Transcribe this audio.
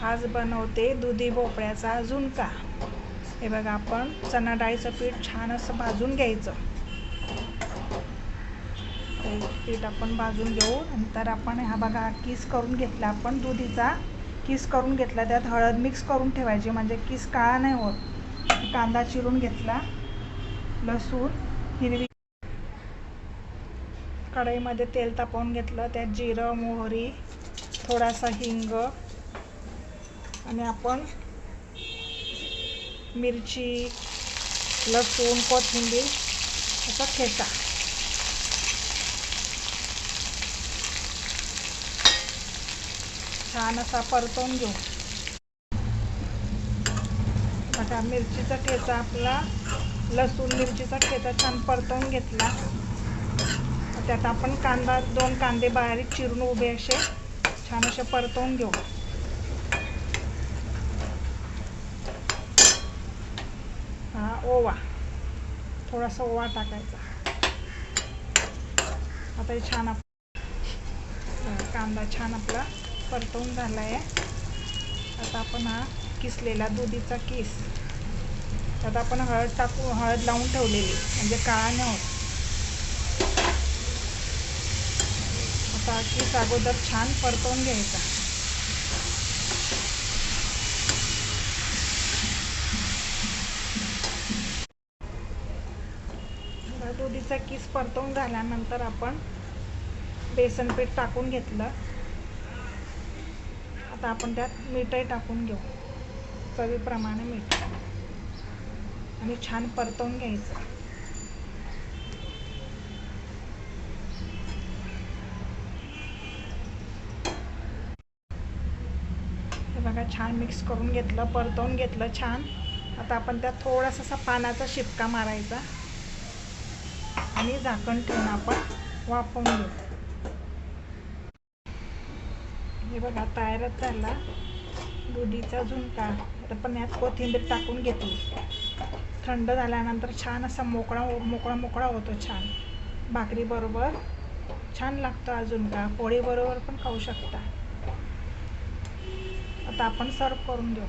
आज बनवते दुधी भोपळ्याचा झुणका। हे बघा, आपण चणा डाळीचं पीठ छान असं भाजून घ्यायचं। ते पीठ आपण भाजून घेऊ। नंतर आपण हा बघा किस करून घेतला, आपण दुधीचा किस करून घेतला। त्यात हळद मिक्स करून ठेवायची म्हणजे किस काळा नाही होत। कांदा चिरून घेतला, लसूण, हिरवी कढईमध्ये तेल तापवून घेतलं। त्यात जिरं, मोहरी, थोडासा हिंग आणि आपण मिरची, लसूण, कोथिंबीर असा ठेचा छान असा परतवून घेऊ। बघा, मिरचीचा ठेचा आपला, लसूण मिरचीचा ठेचा छान परतवून घेतला। त्यात आपण कांदा, 2 कांदे बारीक चिरून उभे असे छान असे परतवून घेऊ। हा ओवा, थोडासा ओवा टाकायचा। आता हे छान कांदा छान आपला परतवून झाला आहे। आता आपण हा किसलेला दुधीचा किस, त्यात आपण हळद लावून ठेवलेली म्हणजे काळा नाही होत। आता किस अगोदर छान परतवून घ्यायचा। दुधीचा किस परतवून झाल्यानंतर आपण बेसन पीठ टाकून घेतलं। आता आपण त्यात मीठही टाकून घेऊ, चवीप्रमाणे मीठ, आणि छान परतवून घ्यायचं। हे बघा, छान मिक्स करून घेतलं, परतवून घेतलं छान। आता आपण त्यात थोडासा पानाचा शिपका मारायचा आणि झाकण ठेवून आपण वाफवून घेऊ। हे बघा, तयारच झाला दुधीचा झुणका। आता पण यात कोथिंबीर टाकून घेतली। थंड झाल्यानंतर छान असा मोकळा होतो छान। भाकरी बरोबर छान लागतो हा झुणका, पोळी बरोबर पण खाऊ शकता। आता आपण सर्व करून घेऊ।